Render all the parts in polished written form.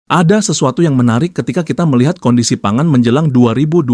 Ada sesuatu yang menarik ketika kita melihat kondisi pangan menjelang 2026.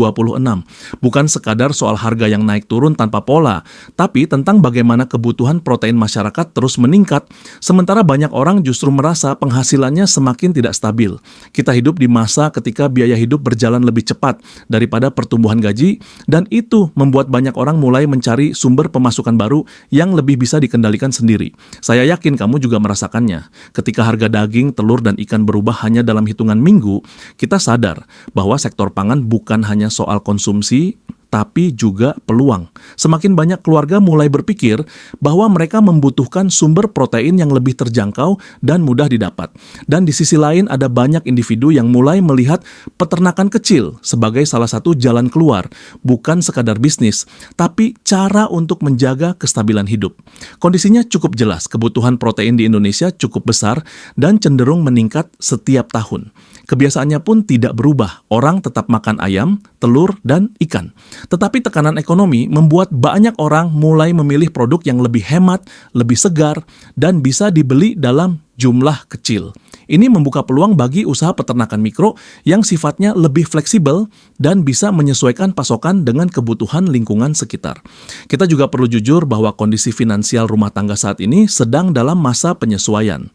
Bukan sekadar soal harga yang naik turun tanpa pola, tapi tentang bagaimana kebutuhan protein masyarakat terus meningkat, sementara banyak orang justru merasa penghasilannya semakin tidak stabil. Kita hidup di masa ketika biaya hidup berjalan lebih cepat daripada pertumbuhan gaji, dan itu membuat banyak orang mulai mencari sumber pemasukan baru yang lebih bisa dikendalikan sendiri. Saya yakin kamu juga merasakannya. Ketika harga daging, telur, dan ikan berubah hanya dalam hitungan minggu, kita sadar bahwa sektor pangan bukan hanya soal konsumsi, tapi juga peluang. Semakin banyak keluarga mulai berpikir bahwa mereka membutuhkan sumber protein yang lebih terjangkau dan mudah didapat. Dan di sisi lain ada banyak individu yang mulai melihat peternakan kecil sebagai salah satu jalan keluar, bukan sekadar bisnis, tapi cara untuk menjaga kestabilan hidup. Kondisinya cukup jelas, kebutuhan protein di Indonesia cukup besar dan cenderung meningkat setiap tahun. Kebiasaannya pun tidak berubah, orang tetap makan ayam, telur, dan ikan. Tetapi tekanan ekonomi membuat banyak orang mulai memilih produk yang lebih hemat, lebih segar, dan bisa dibeli dalam jumlah kecil. Ini membuka peluang bagi usaha peternakan mikro yang sifatnya lebih fleksibel dan bisa menyesuaikan pasokan dengan kebutuhan lingkungan sekitar. Kita juga perlu jujur bahwa kondisi finansial rumah tangga saat ini sedang dalam masa penyesuaian.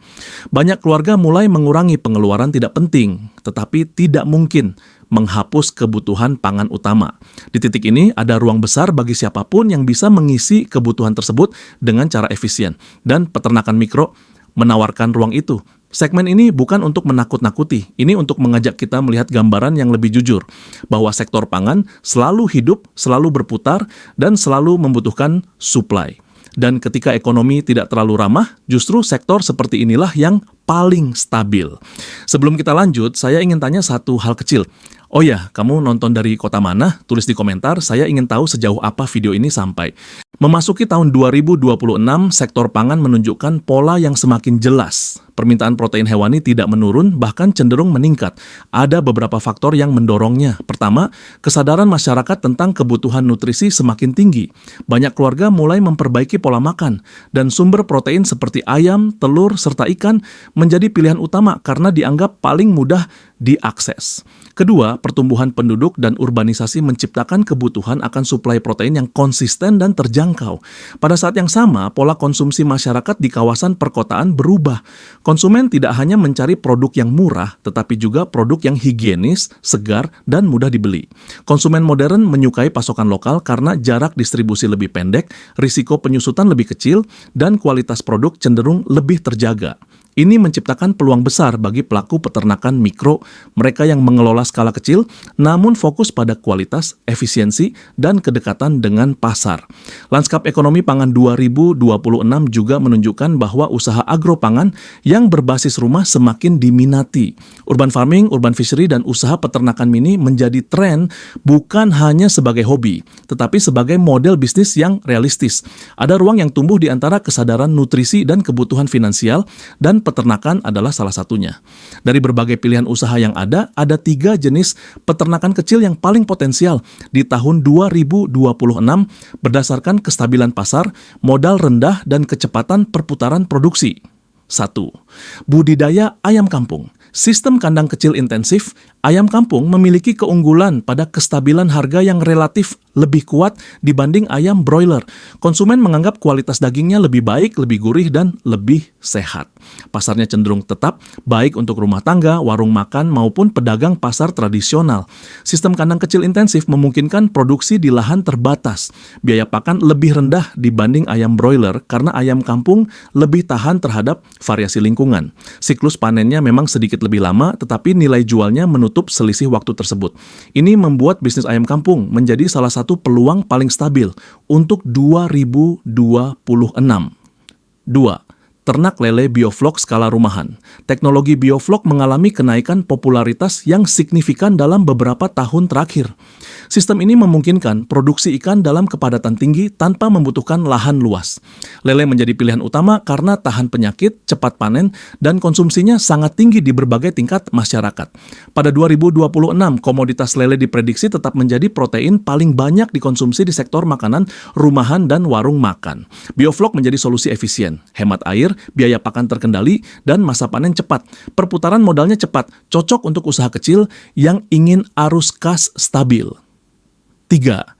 Banyak keluarga mulai mengurangi pengeluaran tidak penting, tetapi tidak mungkin menghapus kebutuhan pangan utama. Di titik ini, ada ruang besar bagi siapapun yang bisa mengisi kebutuhan tersebut dengan cara efisien, dan peternakan mikro menawarkan ruang itu. Segmen ini bukan untuk menakut-nakuti, ini untuk mengajak kita melihat gambaran yang lebih jujur, bahwa sektor pangan selalu hidup, selalu berputar, dan selalu membutuhkan supply. Dan ketika ekonomi tidak terlalu ramah, justru sektor seperti inilah yang paling stabil. Sebelum kita lanjut, saya ingin tanya satu hal kecil. Oh ya, kamu nonton dari kota mana? Tulis di komentar, saya ingin tahu sejauh apa video ini sampai. Memasuki tahun 2026, sektor pangan menunjukkan pola yang semakin jelas. Permintaan protein hewani tidak menurun, bahkan cenderung meningkat. Ada beberapa faktor yang mendorongnya. Pertama, kesadaran masyarakat tentang kebutuhan nutrisi semakin tinggi. Banyak keluarga mulai memperbaiki pola makan, dan sumber protein seperti ayam, telur, serta ikan menjadi pilihan utama karena dianggap paling mudah diakses. Kedua, pertumbuhan penduduk dan urbanisasi menciptakan kebutuhan akan suplai protein yang konsisten dan terjangkau. Pada saat yang sama, pola konsumsi masyarakat di kawasan perkotaan berubah. Konsumen tidak hanya mencari produk yang murah, tetapi juga produk yang higienis, segar, dan mudah dibeli. Konsumen modern menyukai pasokan lokal karena jarak distribusi lebih pendek, risiko penyusutan lebih kecil, dan kualitas produk cenderung lebih terjaga. Ini menciptakan peluang besar bagi pelaku peternakan mikro, mereka yang mengelola skala kecil, namun fokus pada kualitas, efisiensi, dan kedekatan dengan pasar. Lanskap ekonomi pangan 2026 juga menunjukkan bahwa usaha agropangan yang berbasis rumah semakin diminati. Urban farming, urban fishery, dan usaha peternakan mini menjadi tren bukan hanya sebagai hobi, tetapi sebagai model bisnis yang realistis. Ada ruang yang tumbuh di antara kesadaran nutrisi dan kebutuhan finansial, dan peternakan adalah salah satunya. Dari berbagai pilihan usaha yang ada 3 jenis peternakan kecil yang paling potensial di tahun 2026 berdasarkan kestabilan pasar, modal rendah, dan kecepatan perputaran produksi. 1. Budidaya ayam kampung. Sistem kandang kecil intensif, ayam kampung memiliki keunggulan pada kestabilan harga yang relatif lebih kuat dibanding ayam broiler. Konsumen menganggap kualitas dagingnya lebih baik, lebih gurih, dan lebih sehat. Pasarnya cenderung tetap baik untuk rumah tangga, warung makan, maupun pedagang pasar tradisional. Sistem kandang kecil intensif memungkinkan produksi di lahan terbatas. Biaya pakan lebih rendah dibanding ayam broiler karena ayam kampung lebih tahan terhadap variasi lingkungan. Siklus panennya memang sedikit lebih lama, tetapi nilai jualnya menutup selisih waktu tersebut. Ini membuat bisnis ayam kampung menjadi salah satu peluang paling stabil untuk 2026. 2. Ternak lele bioflok skala rumahan. Teknologi bioflok mengalami kenaikan popularitas yang signifikan dalam beberapa tahun terakhir. Sistem ini memungkinkan produksi ikan dalam kepadatan tinggi tanpa membutuhkan lahan luas. Lele menjadi pilihan utama karena tahan penyakit, cepat panen, dan konsumsinya sangat tinggi di berbagai tingkat masyarakat. Pada 2026, komoditas lele diprediksi tetap menjadi protein paling banyak dikonsumsi di sektor makanan, rumahan, dan warung makan. Bioflok menjadi solusi efisien, hemat air, biaya pakan terkendali, dan masa panen cepat. Perputaran modalnya cepat, cocok untuk usaha kecil yang ingin arus kas stabil. 3.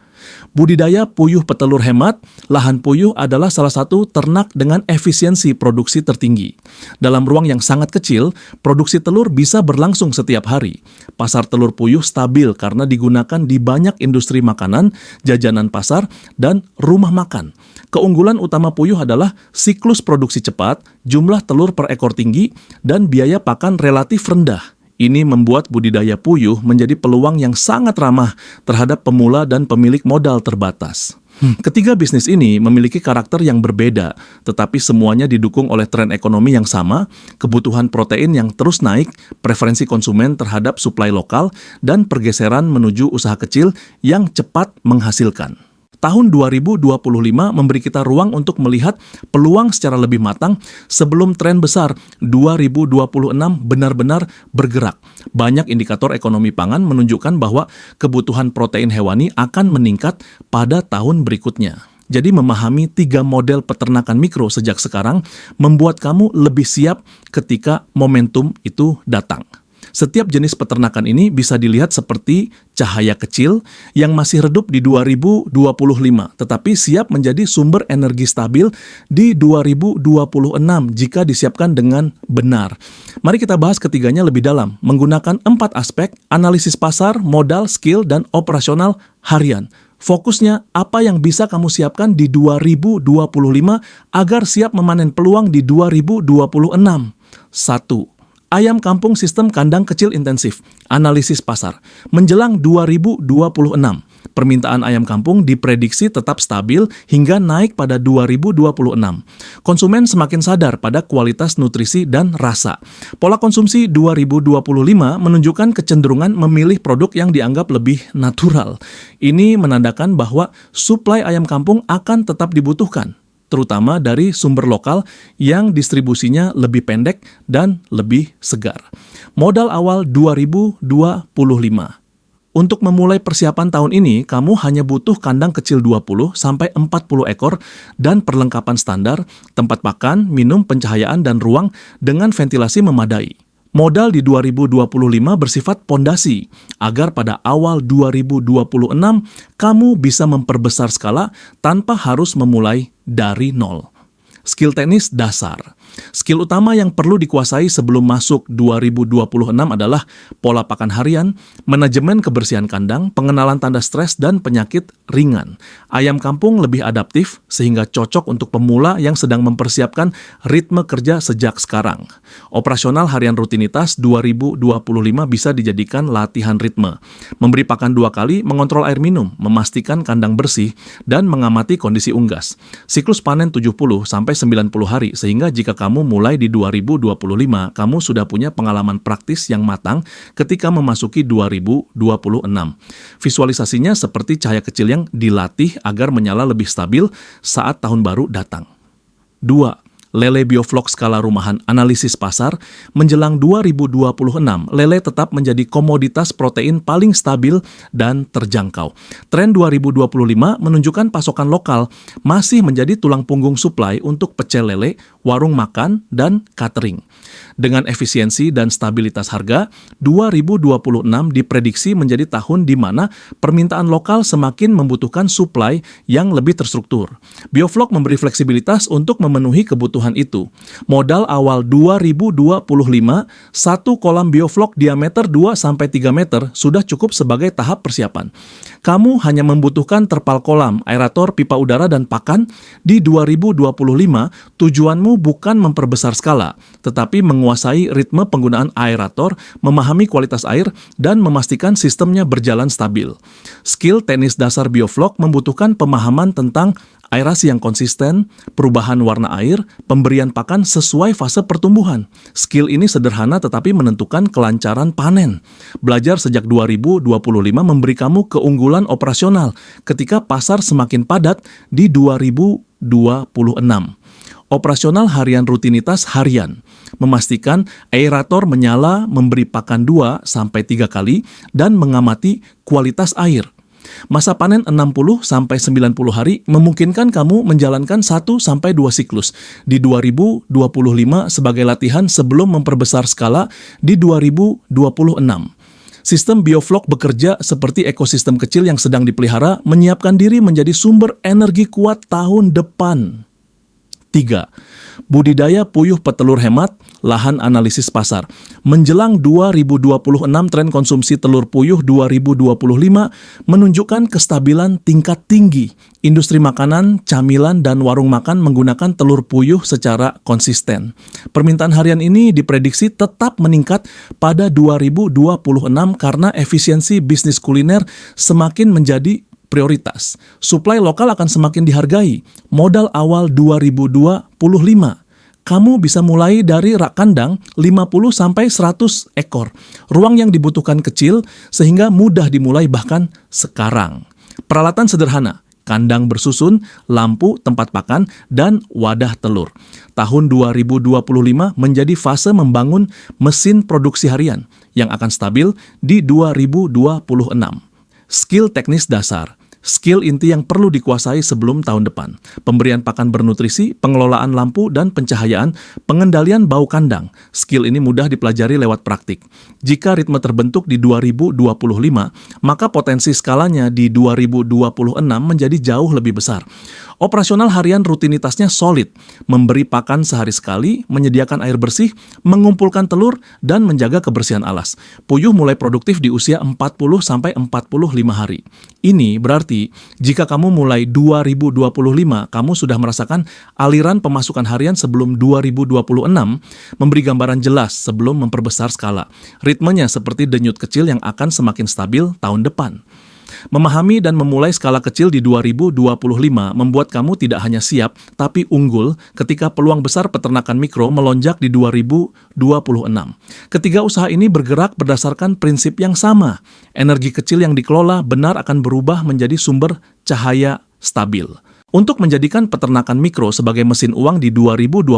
Budidaya puyuh petelur hemat. Lahan puyuh adalah salah satu ternak dengan efisiensi produksi tertinggi. Dalam ruang yang sangat kecil, produksi telur bisa berlangsung setiap hari. Pasar telur puyuh stabil karena digunakan di banyak industri makanan, jajanan pasar, dan rumah makan. Keunggulan utama puyuh adalah siklus produksi cepat, jumlah telur per ekor tinggi, dan biaya pakan relatif rendah. Ini membuat budidaya puyuh menjadi peluang yang sangat ramah terhadap pemula dan pemilik modal terbatas. Ketiga bisnis ini memiliki karakter yang berbeda, tetapi semuanya didukung oleh tren ekonomi yang sama, kebutuhan protein yang terus naik, preferensi konsumen terhadap suplai lokal, dan pergeseran menuju usaha kecil yang cepat menghasilkan. Tahun 2025 memberi kita ruang untuk melihat peluang secara lebih matang sebelum tren besar 2026 benar-benar bergerak. Banyak indikator ekonomi pangan menunjukkan bahwa kebutuhan protein hewani akan meningkat pada tahun berikutnya. Jadi memahami 3 model peternakan mikro sejak sekarang membuat kamu lebih siap ketika momentum itu datang. Setiap jenis peternakan ini bisa dilihat seperti cahaya kecil yang masih redup di 2025, tetapi siap menjadi sumber energi stabil di 2026 jika disiapkan dengan benar. Mari kita bahas ketiganya lebih dalam, menggunakan 4 aspek: analisis pasar, modal, skill, dan operasional harian. Fokusnya apa yang bisa kamu siapkan di 2025 agar siap memanen peluang di 2026. 1. Ayam kampung sistem kandang kecil intensif. Analisis pasar. Menjelang 2026, permintaan ayam kampung diprediksi tetap stabil hingga naik pada 2026. Konsumen semakin sadar pada kualitas nutrisi dan rasa. Pola konsumsi 2025 menunjukkan kecenderungan memilih produk yang dianggap lebih natural. Ini menandakan bahwa suplai ayam kampung akan tetap dibutuhkan, terutama dari sumber lokal yang distribusinya lebih pendek dan lebih segar. Modal awal 2025. Untuk memulai persiapan tahun ini, kamu hanya butuh kandang kecil 20-40 ekor dan perlengkapan standar, tempat pakan, minum, pencahayaan, dan ruang dengan ventilasi memadai. Modal di 2025 bersifat pondasi, agar pada awal 2026 kamu bisa memperbesar skala tanpa harus memulai dari nol. Skill teknis dasar. Skill utama yang perlu dikuasai sebelum masuk 2026 adalah pola pakan harian, manajemen kebersihan kandang, pengenalan tanda stres dan penyakit ringan. Ayam kampung lebih adaptif sehingga cocok untuk pemula yang sedang mempersiapkan ritme kerja sejak sekarang. Operasional harian rutinitas 2025 bisa dijadikan latihan ritme. Memberi pakan 2 kali, mengontrol air minum, memastikan kandang bersih, dan mengamati kondisi unggas. Siklus panen 70-90 hari, sehingga jika kamu mulai di 2025, kamu sudah punya pengalaman praktis yang matang ketika memasuki 2026. Visualisasinya seperti cahaya kecil yang dilatih agar menyala lebih stabil saat tahun baru datang. 2. Lele Biofloc skala rumahan analisis pasar. Menjelang 2026, lele tetap menjadi komoditas protein paling stabil dan terjangkau. Tren 2025 menunjukkan pasokan lokal masih menjadi tulang punggung suplai untuk pecel lele, warung makan, dan catering. Dengan efisiensi dan stabilitas harga, 2026 diprediksi menjadi tahun di mana permintaan lokal semakin membutuhkan suplai yang lebih terstruktur. Biofloc memberi fleksibilitas untuk memenuhi kebutuhan itu. Modal awal 2025, satu kolam Biofloc diameter 2-3 meter sudah cukup sebagai tahap persiapan. Kamu hanya membutuhkan terpal kolam, aerator, pipa udara, dan pakan. Di 2025, tujuanmu bukan memperbesar skala, tetapi menguasai ritme penggunaan aerator, memahami kualitas air, dan memastikan sistemnya berjalan stabil. Skill teknis dasar Biofloc membutuhkan pemahaman tentang aerasi yang konsisten, perubahan warna air, pemberian pakan sesuai fase pertumbuhan. Skill ini sederhana tetapi menentukan kelancaran panen. Belajar sejak 2025 memberi kamu keunggulan operasional ketika pasar semakin padat di 2026. Operasional harian rutinitas harian. Memastikan aerator menyala, memberi pakan 2-3 kali, dan mengamati kualitas air. Masa panen 60-90 hari memungkinkan kamu menjalankan 1-2 siklus di 2025 sebagai latihan sebelum memperbesar skala di 2026. Sistem bioflok bekerja seperti ekosistem kecil yang sedang dipelihara, menyiapkan diri menjadi sumber energi kuat tahun depan. 3. Budidaya puyuh petelur hemat, lahan analisis pasar. Menjelang 2026, tren konsumsi telur puyuh 2025 menunjukkan kestabilan tingkat tinggi. Industri makanan, camilan, dan warung makan menggunakan telur puyuh secara konsisten. Permintaan harian ini diprediksi tetap meningkat pada 2026 karena efisiensi bisnis kuliner semakin menjadi prioritas. Suplai lokal akan semakin dihargai. Modal awal 2025. Kamu bisa mulai dari rak kandang 50-100 ekor. Ruang yang dibutuhkan kecil sehingga mudah dimulai bahkan sekarang. Peralatan sederhana, kandang bersusun, lampu, tempat pakan, dan wadah telur. Tahun 2025 menjadi fase membangun mesin produksi harian yang akan stabil di 2026. Skill teknis dasar. Skill inti yang perlu dikuasai sebelum tahun depan. Pemberian pakan bernutrisi, pengelolaan lampu dan pencahayaan, pengendalian bau kandang. Skill ini mudah dipelajari lewat praktik. Jika ritme terbentuk di 2025, maka potensi skalanya di 2026 menjadi jauh lebih besar. Operasional harian rutinitasnya solid, memberi pakan sehari sekali, menyediakan air bersih, mengumpulkan telur, dan menjaga kebersihan alas. Puyuh mulai produktif di usia 40-45 hari. Ini berarti jika kamu mulai 2025, kamu sudah merasakan aliran pemasukan harian sebelum 2026, memberi gambaran jelas sebelum memperbesar skala. Ritmenya seperti denyut kecil yang akan semakin stabil tahun depan. Memahami dan memulai skala kecil di 2025 membuat kamu tidak hanya siap, tapi unggul ketika peluang besar peternakan mikro melonjak di 2026. Ketiga usaha ini bergerak berdasarkan prinsip yang sama. Energi kecil yang dikelola benar akan berubah menjadi sumber cahaya stabil. Untuk menjadikan peternakan mikro sebagai mesin uang di 2026,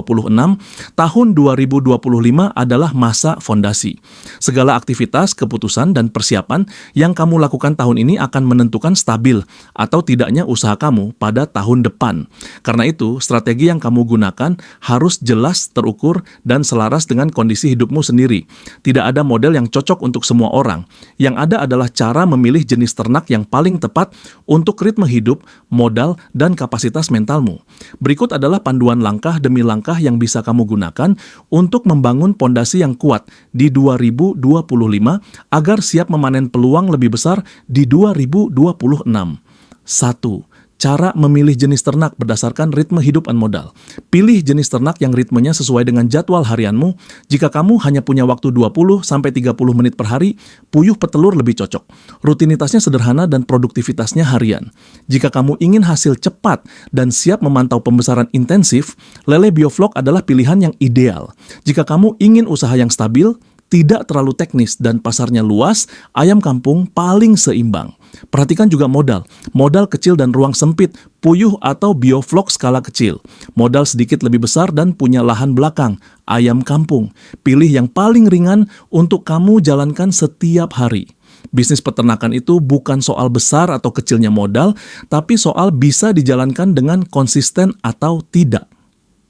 tahun 2025 adalah masa fondasi. Segala aktivitas, keputusan, dan persiapan yang kamu lakukan tahun ini akan menentukan stabil atau tidaknya usaha kamu pada tahun depan. Karena itu, strategi yang kamu gunakan harus jelas, terukur, dan selaras dengan kondisi hidupmu sendiri. Tidak ada model yang cocok untuk semua orang. Yang ada adalah cara memilih jenis ternak yang paling tepat untuk ritme hidup, modal, dan kapasitas mentalmu. Berikut adalah panduan langkah demi langkah yang bisa kamu gunakan untuk membangun pondasi yang kuat di 2025 agar siap memanen peluang lebih besar di 2026. 1. Cara memilih jenis ternak berdasarkan ritme hidup dan modal. Pilih jenis ternak yang ritmenya sesuai dengan jadwal harianmu. Jika kamu hanya punya waktu 20-30 menit per hari, puyuh petelur lebih cocok. Rutinitasnya sederhana dan produktivitasnya harian. Jika kamu ingin hasil cepat dan siap memantau pembesaran intensif, lele bioflok adalah pilihan yang ideal. Jika kamu ingin usaha yang stabil, tidak terlalu teknis, dan pasarnya luas, ayam kampung paling seimbang. Perhatikan juga modal kecil dan ruang sempit, puyuh atau bioflok skala kecil. Modal sedikit lebih besar dan punya lahan belakang, ayam kampung. Pilih yang paling ringan untuk kamu jalankan setiap hari. Bisnis peternakan itu bukan soal besar atau kecilnya modal, tapi soal bisa dijalankan dengan konsisten atau tidak.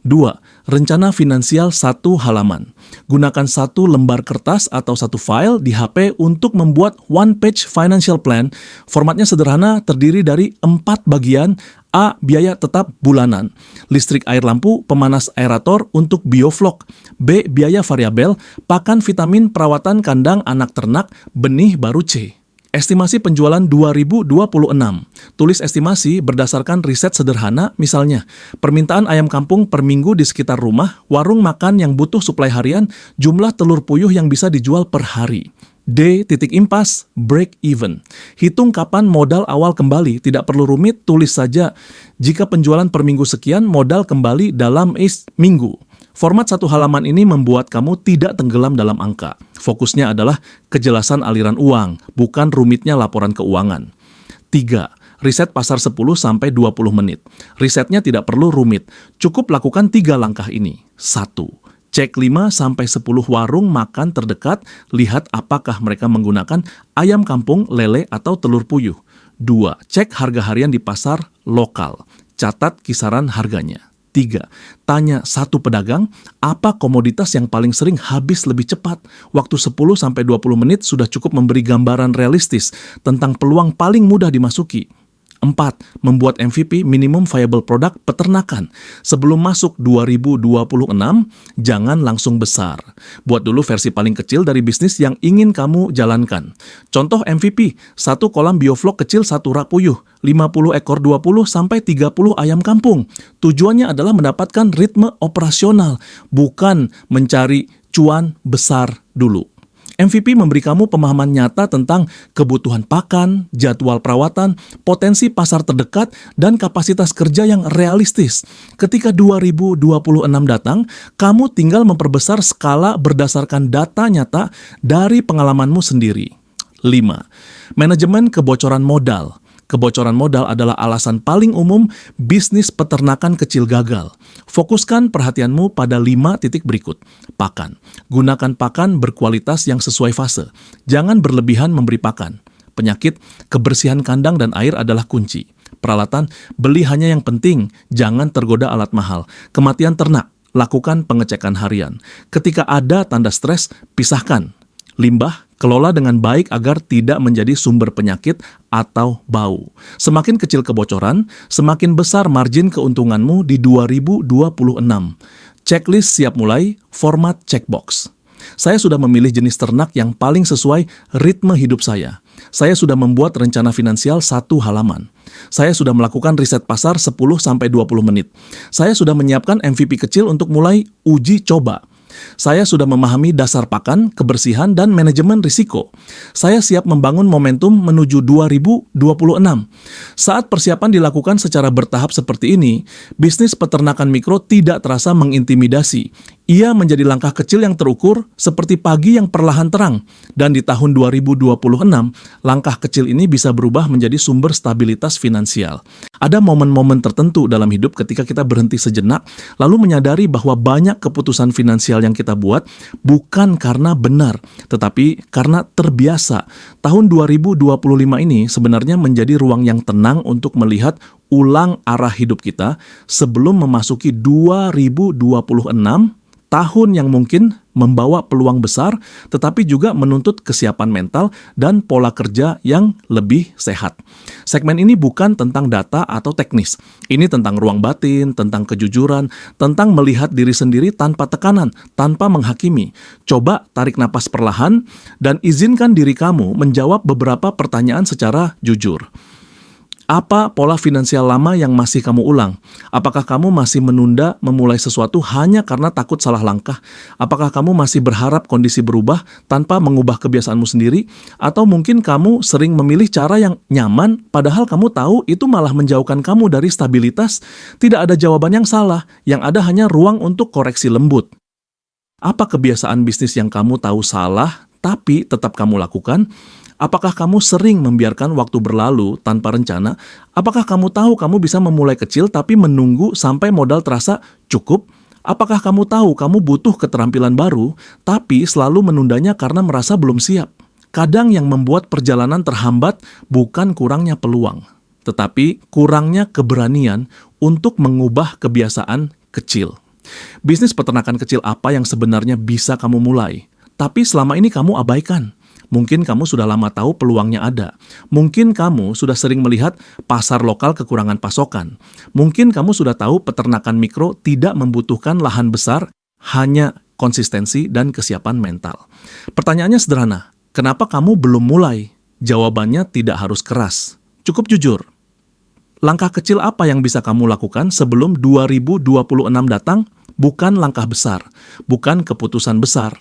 2. Rencana finansial 1 halaman. Gunakan 1 lembar kertas atau 1 file di HP untuk membuat one-page financial plan. Formatnya sederhana, terdiri dari 4 bagian. A. Biaya tetap bulanan. Listrik, air, lampu, pemanas aerator untuk bioflok. B. Biaya variabel, pakan, vitamin, perawatan kandang anak ternak, benih baru C. Estimasi penjualan 2026. Tulis estimasi berdasarkan riset sederhana, misalnya permintaan ayam kampung per minggu di sekitar rumah, warung makan yang butuh suplai harian, jumlah telur puyuh yang bisa dijual per hari. D. Titik impas, break even. Hitung kapan modal awal kembali, tidak perlu rumit, tulis saja. Jika penjualan per minggu sekian, modal kembali dalam minggu. Format 1 halaman ini membuat kamu tidak tenggelam dalam angka. Fokusnya adalah kejelasan aliran uang, bukan rumitnya laporan keuangan. 3. Riset pasar 10-20 menit. Risetnya tidak perlu rumit, cukup lakukan 3 langkah ini. 1. Cek 5-10 warung makan terdekat, lihat apakah mereka menggunakan ayam kampung, lele, atau telur puyuh. 2. Cek harga harian di pasar lokal. Catat kisaran harganya. 3. Tanya satu pedagang, apa komoditas yang paling sering habis lebih cepat? Waktu 10-20 menit sudah cukup memberi gambaran realistis tentang peluang paling mudah dimasuki. 4. Membuat MVP minimum viable product peternakan. Sebelum masuk 2026, jangan langsung besar. Buat dulu versi paling kecil dari bisnis yang ingin kamu jalankan. Contoh MVP, 1 kolam bioflok kecil 1 rak puyuh, 50 ekor 20-30 ayam kampung. Tujuannya adalah mendapatkan ritme operasional, bukan mencari cuan besar dulu. MVP memberi kamu pemahaman nyata tentang kebutuhan pakan, jadwal perawatan, potensi pasar terdekat, dan kapasitas kerja yang realistis. Ketika 2026 datang, kamu tinggal memperbesar skala berdasarkan data nyata dari pengalamanmu sendiri. 5. Manajemen kebocoran modal. Kebocoran modal adalah alasan paling umum bisnis peternakan kecil gagal. Fokuskan perhatianmu pada 5 titik berikut. Pakan. Gunakan pakan berkualitas yang sesuai fase. Jangan berlebihan memberi pakan. Penyakit, kebersihan kandang dan air adalah kunci. Peralatan, beli hanya yang penting. Jangan tergoda alat mahal. Kematian ternak, lakukan pengecekan harian. Ketika ada tanda stres, pisahkan. Limbah, kelola dengan baik agar tidak menjadi sumber penyakit atau bau. Semakin kecil kebocoran, semakin besar margin keuntunganmu di 2026. Checklist siap mulai, format checkbox. Saya sudah memilih jenis ternak yang paling sesuai ritme hidup saya. Saya sudah membuat rencana finansial 1 halaman. Saya sudah melakukan riset pasar 10-20 menit. Saya sudah menyiapkan MVP kecil untuk mulai uji coba. Saya sudah memahami dasar pakan, kebersihan, dan manajemen risiko. Saya siap membangun momentum menuju 2026. Saat persiapan dilakukan secara bertahap seperti ini, bisnis peternakan mikro tidak terasa mengintimidasi. Ia menjadi langkah kecil yang terukur seperti pagi yang perlahan terang. Dan di tahun 2026, langkah kecil ini bisa berubah menjadi sumber stabilitas finansial. Ada momen-momen tertentu dalam hidup ketika kita berhenti sejenak, lalu menyadari bahwa banyak keputusan finansial yang kita buat bukan karena benar, tetapi karena terbiasa. Tahun 2025 ini sebenarnya menjadi ruang yang tenang untuk melihat ulang arah hidup kita sebelum memasuki 2026, tahun yang mungkin membawa peluang besar, tetapi juga menuntut kesiapan mental dan pola kerja yang lebih sehat. Segmen ini bukan tentang data atau teknis. Ini tentang ruang batin, tentang kejujuran, tentang melihat diri sendiri tanpa tekanan, tanpa menghakimi. Coba tarik napas perlahan dan izinkan diri kamu menjawab beberapa pertanyaan secara jujur. Apa pola finansial lama yang masih kamu ulang? Apakah kamu masih menunda memulai sesuatu hanya karena takut salah langkah? Apakah kamu masih berharap kondisi berubah tanpa mengubah kebiasaanmu sendiri? Atau mungkin kamu sering memilih cara yang nyaman, padahal kamu tahu itu malah menjauhkan kamu dari stabilitas? Tidak ada jawaban yang salah, yang ada hanya ruang untuk koreksi lembut. Apa kebiasaan bisnis yang kamu tahu salah, tapi tetap kamu lakukan? Apakah kamu sering membiarkan waktu berlalu tanpa rencana? Apakah kamu tahu kamu bisa memulai kecil tapi menunggu sampai modal terasa cukup? Apakah kamu tahu kamu butuh keterampilan baru tapi selalu menundanya karena merasa belum siap? Kadang yang membuat perjalanan terhambat bukan kurangnya peluang, tetapi kurangnya keberanian untuk mengubah kebiasaan kecil. Bisnis peternakan kecil apa yang sebenarnya bisa kamu mulai, tapi selama ini kamu abaikan? Mungkin kamu sudah lama tahu peluangnya ada. Mungkin kamu sudah sering melihat pasar lokal kekurangan pasokan. Mungkin kamu sudah tahu peternakan mikro tidak membutuhkan lahan besar, hanya konsistensi dan kesiapan mental. Pertanyaannya sederhana, kenapa kamu belum mulai? Jawabannya tidak harus keras. Cukup jujur. Langkah kecil apa yang bisa kamu lakukan sebelum 2026 datang? Bukan langkah besar, bukan keputusan besar.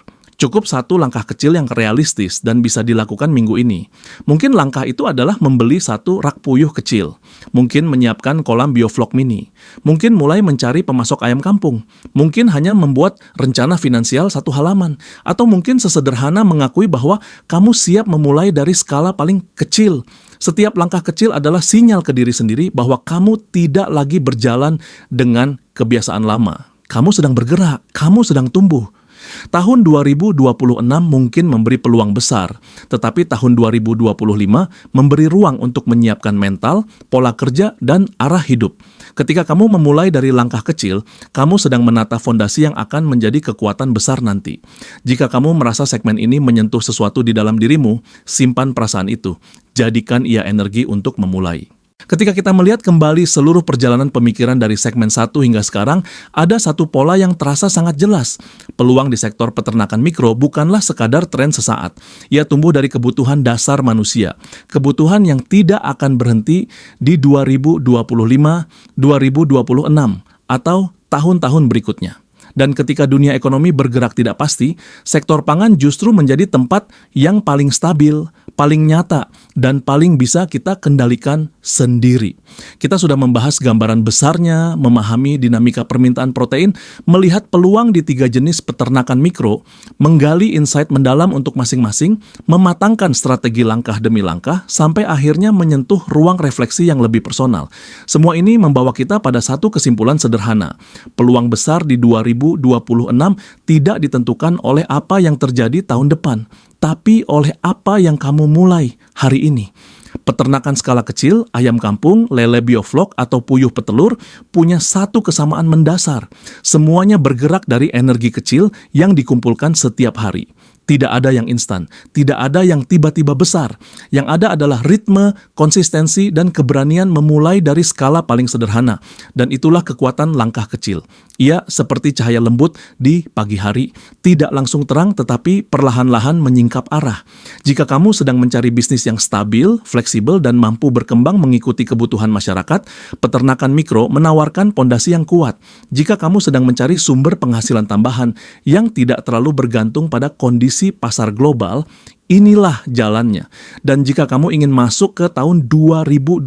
Cukup 1 langkah kecil yang realistis dan bisa dilakukan minggu ini. Mungkin langkah itu adalah membeli 1 rak puyuh kecil. Mungkin menyiapkan kolam bioflok mini. Mungkin mulai mencari pemasok ayam kampung. Mungkin hanya membuat rencana finansial 1 halaman. Atau mungkin sesederhana mengakui bahwa kamu siap memulai dari skala paling kecil. Setiap langkah kecil adalah sinyal ke diri sendiri bahwa kamu tidak lagi berjalan dengan kebiasaan lama. Kamu sedang bergerak, kamu sedang tumbuh. Tahun 2026 mungkin memberi peluang besar, tetapi tahun 2025 memberi ruang untuk menyiapkan mental, pola kerja, dan arah hidup. Ketika kamu memulai dari langkah kecil, kamu sedang menata fondasi yang akan menjadi kekuatan besar nanti. Jika kamu merasa segmen ini menyentuh sesuatu di dalam dirimu, simpan perasaan itu. Jadikan ia energi untuk memulai. Ketika kita melihat kembali seluruh perjalanan pemikiran dari segmen 1 hingga sekarang, ada satu pola yang terasa sangat jelas. Peluang di sektor peternakan mikro bukanlah sekadar tren sesaat. Ia tumbuh dari kebutuhan dasar manusia. Kebutuhan yang tidak akan berhenti di 2025, 2026, atau tahun-tahun berikutnya. Dan ketika dunia ekonomi bergerak tidak pasti, sektor pangan justru menjadi tempat yang paling stabil, paling nyata, dan paling bisa kita kendalikan sendiri. Kita sudah membahas gambaran besarnya, memahami dinamika permintaan protein, melihat peluang di 3 jenis peternakan mikro, menggali insight mendalam untuk masing-masing, mematangkan strategi langkah demi langkah, sampai akhirnya menyentuh ruang refleksi yang lebih personal. Semua ini membawa kita pada satu kesimpulan sederhana. Peluang besar di 2026 tidak ditentukan oleh apa yang terjadi tahun depan, tapi oleh apa yang kamu mulai hari ini. Peternakan skala kecil, ayam kampung, lele bioflok, atau puyuh petelur punya satu kesamaan mendasar. Semuanya bergerak dari energi kecil yang dikumpulkan setiap hari. Tidak ada yang instan, tidak ada yang tiba-tiba besar. Yang ada adalah ritme, konsistensi, dan keberanian memulai dari skala paling sederhana. Dan itulah kekuatan langkah kecil. Ia seperti cahaya lembut di pagi hari, tidak langsung terang tetapi perlahan-lahan menyingkap arah. Jika kamu sedang mencari bisnis yang stabil, fleksibel, dan mampu berkembang mengikuti kebutuhan masyarakat, peternakan mikro menawarkan pondasi yang kuat. Jika kamu sedang mencari sumber penghasilan tambahan yang tidak terlalu bergantung pada kondisi pasar global, inilah jalannya. Dan jika kamu ingin masuk ke tahun 2026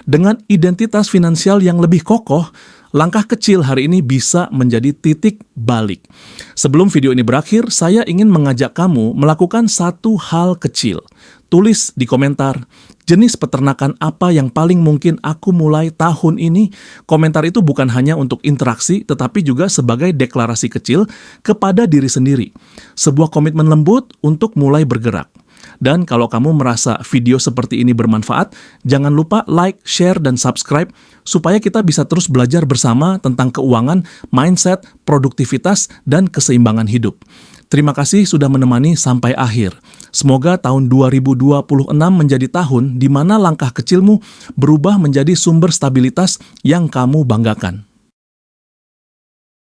dengan identitas finansial yang lebih kokoh, langkah kecil hari ini bisa menjadi titik balik. Sebelum video ini berakhir, saya ingin mengajak kamu melakukan satu hal kecil. Tulis di komentar, jenis peternakan apa yang paling mungkin aku mulai tahun ini? Komentar itu bukan hanya untuk interaksi, tetapi juga sebagai deklarasi kecil kepada diri sendiri. Sebuah komitmen lembut untuk mulai bergerak. Dan kalau kamu merasa video seperti ini bermanfaat, jangan lupa like, share, dan subscribe supaya kita bisa terus belajar bersama tentang keuangan, mindset, produktivitas, dan keseimbangan hidup. Terima kasih sudah menemani sampai akhir. Semoga tahun 2026 menjadi tahun di mana langkah kecilmu berubah menjadi sumber stabilitas yang kamu banggakan.